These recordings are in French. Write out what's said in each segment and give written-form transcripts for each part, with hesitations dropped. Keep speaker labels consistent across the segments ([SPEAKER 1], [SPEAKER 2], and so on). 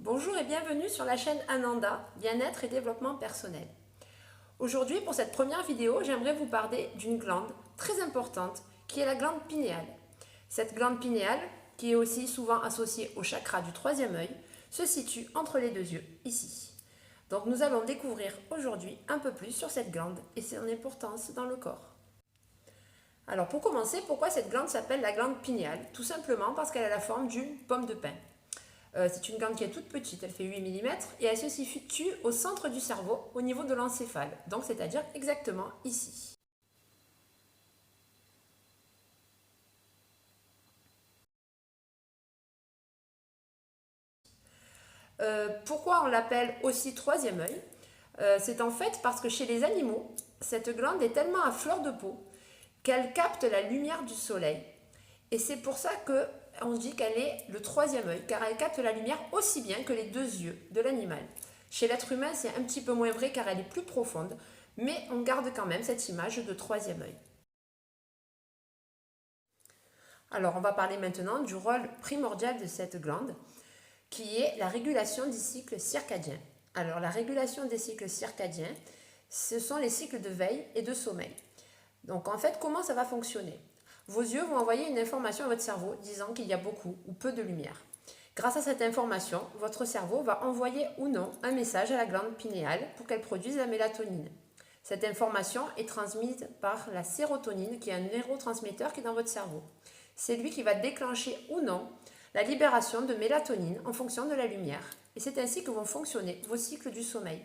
[SPEAKER 1] Bonjour et bienvenue sur la chaîne Ananda, bien-être et développement personnel. Aujourd'hui, pour cette première vidéo, j'aimerais vous parler d'une glande très importante qui est la glande pinéale. Cette glande pinéale, qui est aussi souvent associée au chakra du troisième œil, se situe entre les deux yeux, ici. Donc nous allons découvrir aujourd'hui un peu plus sur cette glande et son importance dans le corps. Alors pour commencer, pourquoi cette glande s'appelle la glande pinéale? Tout simplement parce qu'elle a la forme d'une pomme de pin. C'est une glande qui est toute petite, elle fait 8 mm et elle se situe au centre du cerveau, au niveau de l'encéphale, donc c'est-à-dire exactement ici. Pourquoi on l'appelle aussi troisième œil? C'est en fait parce que chez les animaux, cette glande est tellement à fleur de peau qu'elle capte la lumière du soleil. Et c'est pour ça qu'on dit qu'elle est le troisième œil, car elle capte la lumière aussi bien que les deux yeux de l'animal. Chez l'être humain, c'est un petit peu moins vrai car elle est plus profonde, mais on garde quand même cette image de troisième œil. Alors, on va parler maintenant du rôle primordial de cette glande, qui est la régulation des cycles circadiens. Alors, la régulation des cycles circadiens, ce sont les cycles de veille et de sommeil. Donc, en fait, comment ça va fonctionner? Vos yeux vont envoyer une information à votre cerveau disant qu'il y a beaucoup ou peu de lumière. Grâce à cette information, votre cerveau va envoyer ou non un message à la glande pinéale pour qu'elle produise la mélatonine. Cette information est transmise par la sérotonine, qui est un neurotransmetteur qui est dans votre cerveau. C'est lui qui va déclencher ou non la libération de mélatonine en fonction de la lumière. Et c'est ainsi que vont fonctionner vos cycles du sommeil.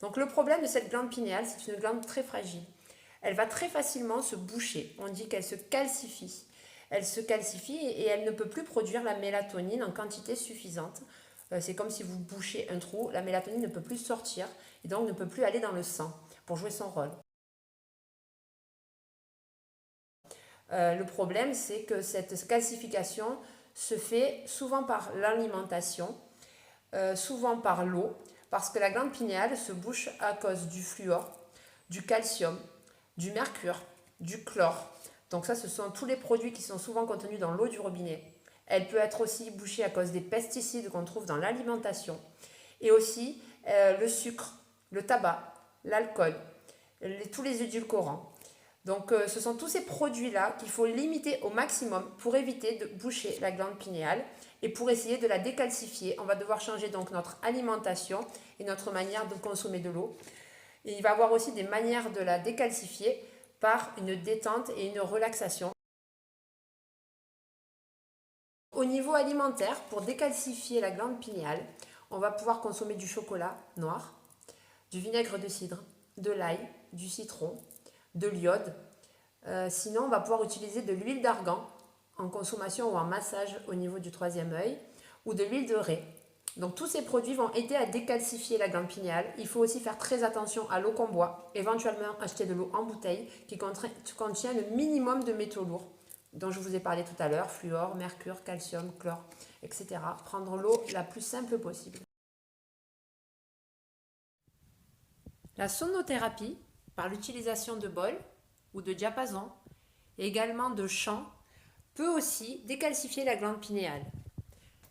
[SPEAKER 1] Donc le problème de cette glande pinéale, c'est une glande très fragile. Elle va très facilement se boucher. On dit qu'elle se calcifie. Elle se calcifie et elle ne peut plus produire la mélatonine en quantité suffisante. C'est comme si vous bouchez un trou, la mélatonine ne peut plus sortir et donc ne peut plus aller dans le sang pour jouer son rôle. Le problème, c'est que cette calcification se fait souvent par l'alimentation, souvent par l'eau, parce que la glande pinéale se bouche à cause du fluor, du calcium, du mercure, du chlore. Donc ça, ce sont tous les produits qui sont souvent contenus dans l'eau du robinet. Elle peut être aussi bouchée à cause des pesticides qu'on trouve dans l'alimentation. Et aussi le sucre, le tabac, l'alcool, tous les édulcorants. Donc ce sont tous ces produits-là qu'il faut limiter au maximum pour éviter de boucher la glande pinéale. Et pour essayer de la décalcifier, on va devoir changer donc notre alimentation et notre manière de consommer de l'eau. Et il va y avoir aussi des manières de la décalcifier par une détente et une relaxation. Au niveau alimentaire, pour décalcifier la glande pinéale, on va pouvoir consommer du chocolat noir, du vinaigre de cidre, de l'ail, du citron, de l'iode. Sinon, on va pouvoir utiliser de l'huile d'argan en consommation ou en massage au niveau du troisième œil ou de l'huile de raie. Donc tous ces produits vont aider à décalcifier la glande pinéale. Il faut aussi faire très attention à l'eau qu'on boit, éventuellement acheter de l'eau en bouteille qui contient le minimum de métaux lourds dont je vous ai parlé tout à l'heure, fluor, mercure, calcium, chlore, etc. Prendre l'eau la plus simple possible. La sonothérapie, par l'utilisation de bols ou de diapasons et également de chants, peut aussi décalcifier la glande pinéale.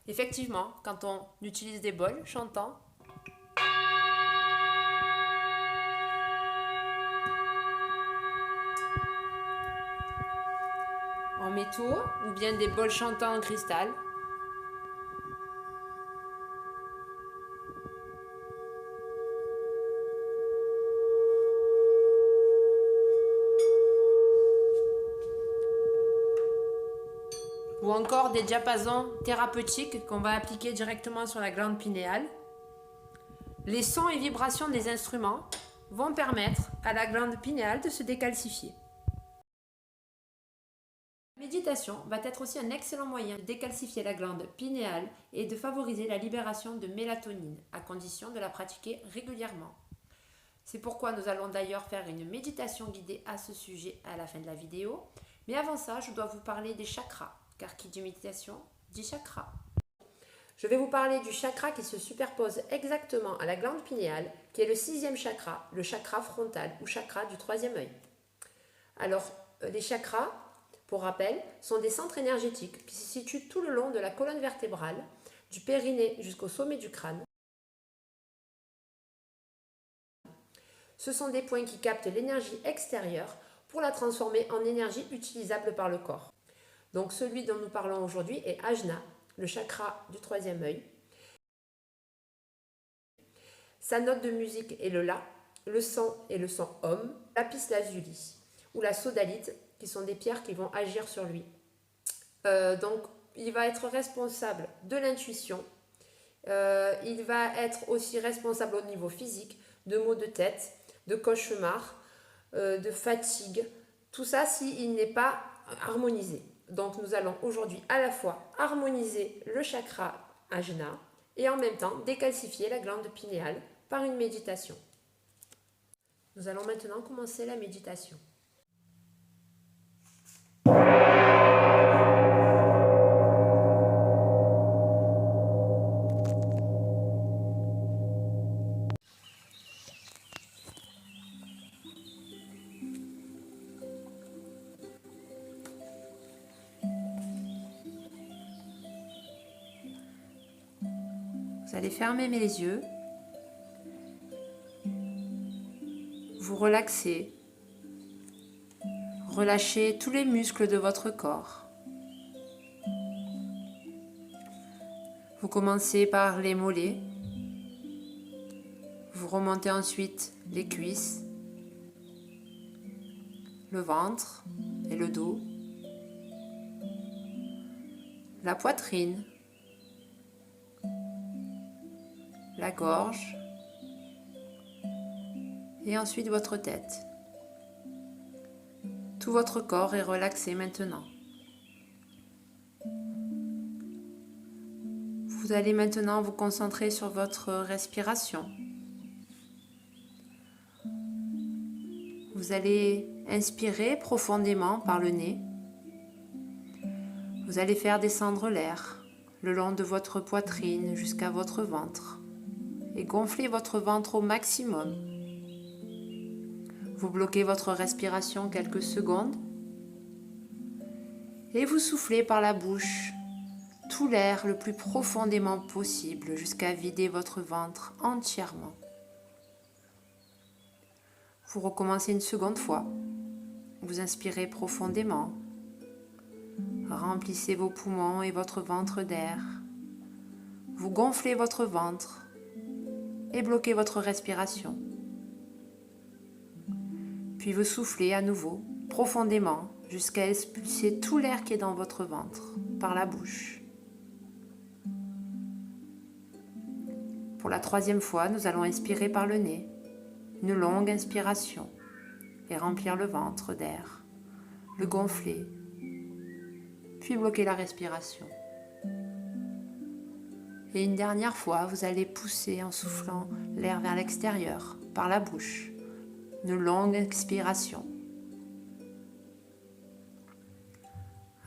[SPEAKER 1] Effectivement, quand on utilise des bols chantants, en métaux ou bien des bols chantants en cristal, ou encore des diapasons thérapeutiques qu'on va appliquer directement sur la glande pinéale, les sons et vibrations des instruments vont permettre à la glande pinéale de se décalcifier. La méditation va être aussi un excellent moyen de décalcifier la glande pinéale et de favoriser la libération de mélatonine, à condition de la pratiquer régulièrement. C'est pourquoi nous allons d'ailleurs faire une méditation guidée à ce sujet à la fin de la vidéo. Mais avant ça, je dois vous parler des chakras, car qui dit méditation dit chakra. Je vais vous parler du chakra qui se superpose exactement à la glande pinéale, qui est le 6e chakra, le chakra frontal ou chakra du troisième œil. Alors, les chakras, pour rappel, sont des centres énergétiques qui se situent tout le long de la colonne vertébrale, du périnée jusqu'au sommet du crâne. Ce sont des points qui captent l'énergie extérieure pour la transformer en énergie utilisable par le corps. Donc celui dont nous parlons aujourd'hui est Ajna, le chakra du troisième œil. Sa note de musique est le La, le son est le son Om, lapis lazuli ou la sodalite, qui sont des pierres qui vont agir sur lui. Donc il va être responsable de l'intuition, il va être aussi responsable au niveau physique, de maux de tête, de cauchemars, de fatigue, tout ça s'il n'est pas harmonisé. Donc nous allons aujourd'hui à la fois harmoniser le chakra Ajna et en même temps décalcifier la glande pinéale par une méditation. Nous allons maintenant commencer la méditation. Vous allez fermer les yeux, vous relaxer, relâchez tous les muscles de votre corps. Vous commencez par les mollets, vous remontez ensuite les cuisses, le ventre et le dos, la poitrine, la gorge et ensuite votre tête. Tout votre corps est relaxé maintenant. Vous allez maintenant vous concentrer sur votre respiration. Vous allez inspirer profondément par le nez. Vous allez faire descendre l'air le long de votre poitrine jusqu'à votre ventre et gonfler votre ventre au maximum. Vous bloquez votre respiration quelques secondes et vous soufflez par la bouche tout l'air le plus profondément possible jusqu'à vider votre ventre entièrement. Vous recommencez une seconde fois. Vous inspirez profondément. Remplissez vos poumons et votre ventre d'air. Vous gonflez votre ventre et bloquez votre respiration. Puis vous soufflez à nouveau profondément jusqu'à expulser tout l'air qui est dans votre ventre par la bouche. Pour la troisième fois, nous allons inspirer par le nez, une longue inspiration et remplir le ventre d'air, le gonfler, puis bloquer la respiration. Et une dernière fois, vous allez pousser en soufflant l'air vers l'extérieur par la bouche, une longue expiration.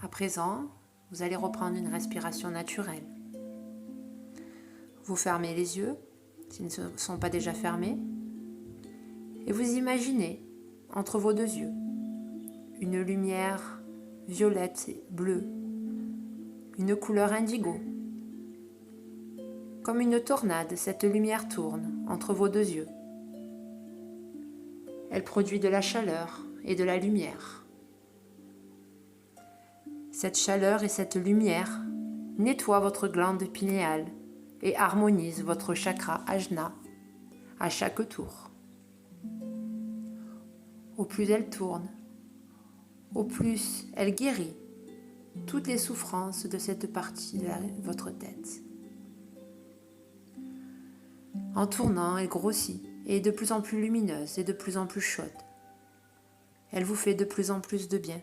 [SPEAKER 1] À présent, vous allez reprendre une respiration naturelle. Vous fermez les yeux, s'ils ne sont pas déjà fermés, et vous imaginez, entre vos deux yeux, une lumière violette et bleue, une couleur indigo. Comme une tornade, cette lumière tourne entre vos deux yeux. Elle produit de la chaleur et de la lumière. Cette chaleur et cette lumière nettoient votre glande pinéale et harmonise votre chakra Ajna à chaque tour. Au plus elle tourne, au plus elle guérit toutes les souffrances de cette partie de votre tête. En tournant, elle grossit et est de plus en plus lumineuse et de plus en plus chaude. Elle vous fait de plus en plus de bien.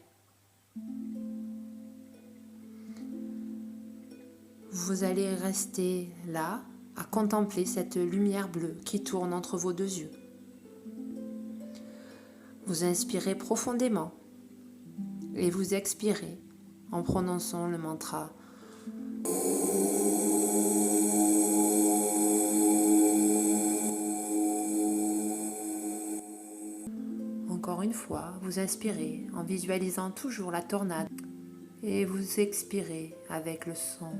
[SPEAKER 1] Vous allez rester là à contempler cette lumière bleue qui tourne entre vos deux yeux. Vous inspirez profondément et vous expirez en prononçant le mantra. Encore une fois, vous inspirez en visualisant toujours la tornade et vous expirez avec le son.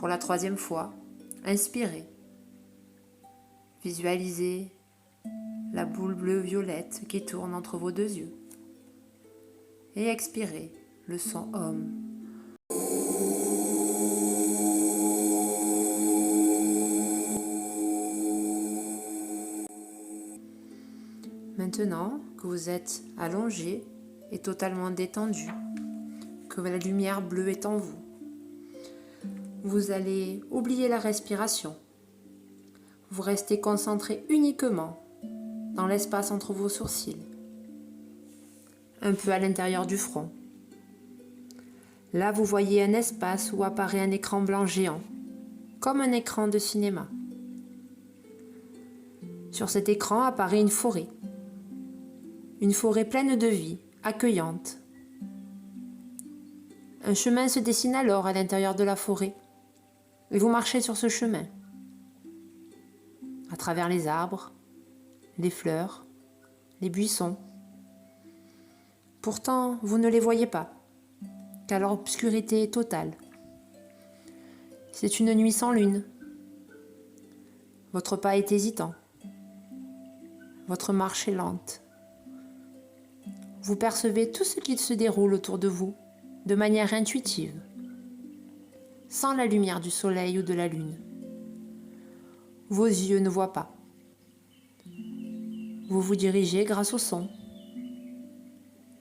[SPEAKER 1] Pour la troisième fois, inspirez. Visualisez la boule bleu-violette qui tourne entre vos deux yeux. Et expirez le son OM. Maintenant que vous êtes allongé et totalement détendu, que la lumière bleue est en vous, vous allez oublier la respiration. Vous restez concentré uniquement dans l'espace entre vos sourcils, un peu à l'intérieur du front. Là, vous voyez un espace où apparaît un écran blanc géant, comme un écran de cinéma. Sur cet écran apparaît une forêt pleine de vie, accueillante. Un chemin se dessine alors à l'intérieur de la forêt, et vous marchez sur ce chemin, à travers les arbres, les fleurs, les buissons. Pourtant, vous ne les voyez pas, car l'obscurité est totale. C'est une nuit sans lune. Votre pas est hésitant. Votre marche est lente. Vous percevez tout ce qui se déroule autour de vous de manière intuitive, sans la lumière du soleil ou de la lune. Vos yeux ne voient pas. Vous vous dirigez grâce au son,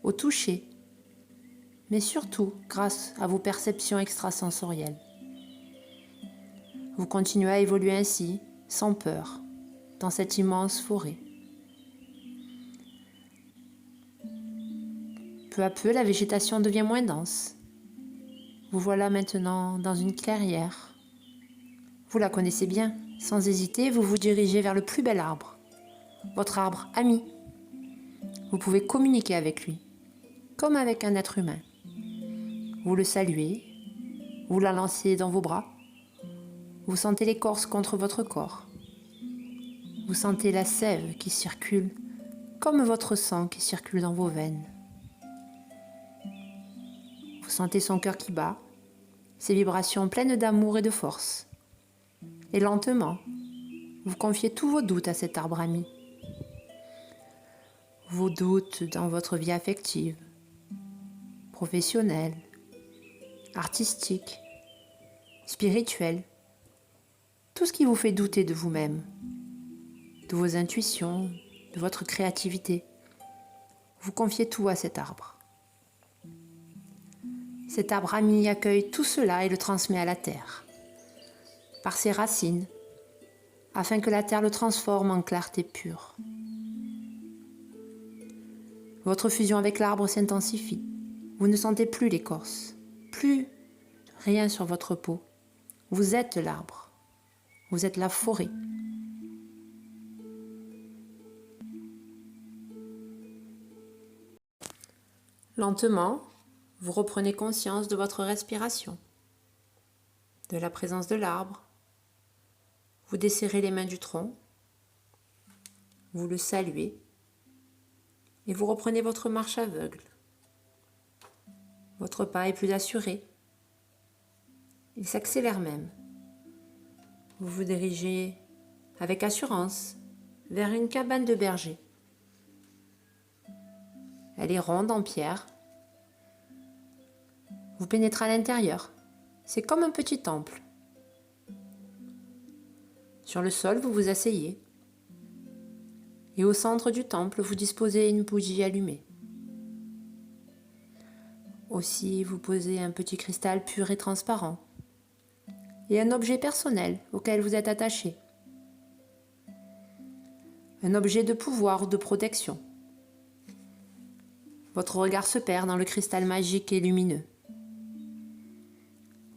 [SPEAKER 1] au toucher, mais surtout grâce à vos perceptions extrasensorielles. Vous continuez à évoluer ainsi, sans peur, dans cette immense forêt. Peu à peu, la végétation devient moins dense. Vous voilà maintenant dans une clairière. Vous la connaissez bien. Sans hésiter, vous vous dirigez vers le plus bel arbre, votre arbre ami. Vous pouvez communiquer avec lui, comme avec un être humain. Vous le saluez, vous la lancez dans vos bras. Vous sentez l'écorce contre votre corps. Vous sentez la sève qui circule, comme votre sang qui circule dans vos veines. Vous sentez son cœur qui bat, ses vibrations pleines d'amour et de force. Et lentement, vous confiez tous vos doutes à cet arbre ami. Vos doutes dans votre vie affective, professionnelle, artistique, spirituelle, tout ce qui vous fait douter de vous-même, de vos intuitions, de votre créativité. Vous confiez tout à cet arbre. Cet arbre ami accueille tout cela et le transmet à la terre, par ses racines, afin que la terre le transforme en clarté pure. Votre fusion avec l'arbre s'intensifie. Vous ne sentez plus l'écorce, plus rien sur votre peau. Vous êtes l'arbre, vous êtes la forêt. Lentement, vous reprenez conscience de votre respiration, de la présence de l'arbre. Vous desserrez les mains du tronc, vous le saluez et vous reprenez votre marche aveugle. Votre pas est plus assuré, il s'accélère même. Vous vous dirigez avec assurance vers une cabane de berger. Elle est ronde en pierre. Vous pénétrez à l'intérieur. C'est comme un petit temple. Sur le sol, vous vous asseyez. Et au centre du temple, vous disposez une bougie allumée. Aussi, vous posez un petit cristal pur et transparent. Et un objet personnel auquel vous êtes attaché. Un objet de pouvoir ou de protection. Votre regard se perd dans le cristal magique et lumineux.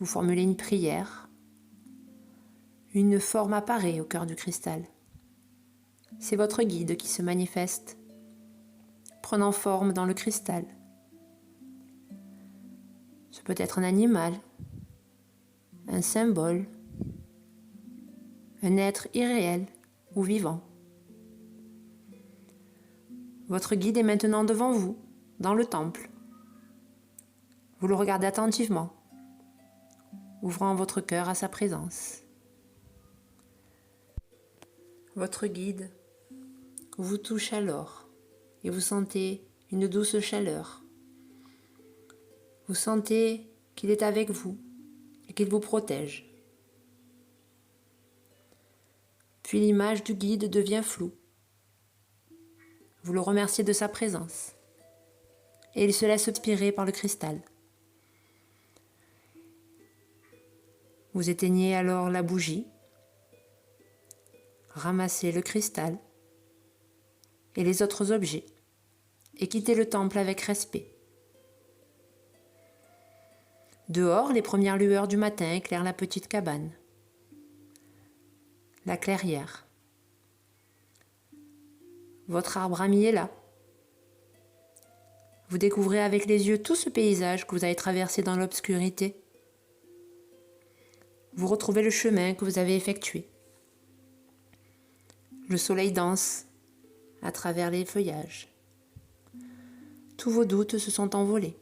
[SPEAKER 1] Vous formulez une prière. Une forme apparaît au cœur du cristal. C'est votre guide qui se manifeste, prenant forme dans le cristal. Ce peut être un animal, un symbole, un être irréel ou vivant. Votre guide est maintenant devant vous, dans le temple. Vous le regardez attentivement. ouvrant votre cœur à sa présence. Votre guide vous touche alors et vous sentez une douce chaleur. Vous sentez qu'il est avec vous et qu'il vous protège. Puis l'image du guide devient floue. Vous le remerciez de sa présence et il se laisse inspirer par le cristal. Vous éteignez alors la bougie, ramassez le cristal et les autres objets et quittez le temple avec respect. Dehors, les premières lueurs du matin éclairent la petite cabane, la clairière. Votre arbre ami est là. Vous découvrez avec les yeux tout ce paysage que vous avez traversé dans l'obscurité. Vous retrouvez le chemin que vous avez effectué. Le soleil danse à travers les feuillages. Tous vos doutes se sont envolés.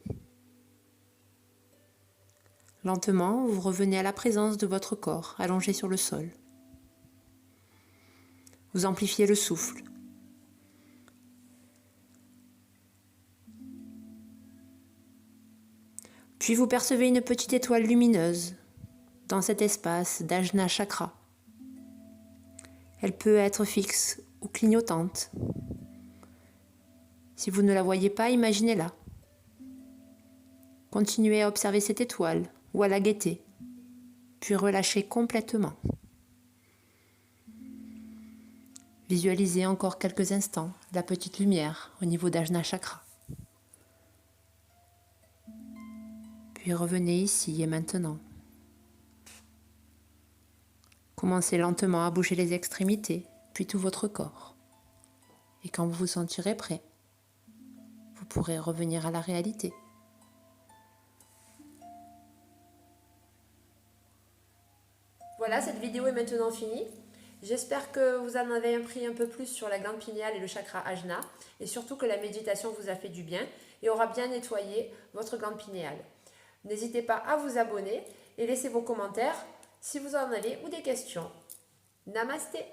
[SPEAKER 1] Lentement, vous revenez à la présence de votre corps allongé sur le sol. Vous amplifiez le souffle. Puis vous percevez une petite étoile lumineuse dans cet espace d'Ajna Chakra. Elle peut être fixe ou clignotante. Si vous ne la voyez pas, imaginez-la. Continuez à observer cette étoile ou à la guetter, puis relâchez complètement. Visualisez encore quelques instants la petite lumière au niveau d'Ajna Chakra. Puis revenez ici et maintenant. Commencez lentement à bouger les extrémités, puis tout votre corps. Et quand vous vous sentirez prêt, vous pourrez revenir à la réalité. Voilà, cette vidéo est maintenant finie. J'espère que vous en avez appris un peu plus sur la glande pinéale et le chakra Ajna, et surtout que la méditation vous a fait du bien et aura bien nettoyé votre glande pinéale. N'hésitez pas à vous abonner et laissez vos commentaires si vous en avez ou des questions. Namasté!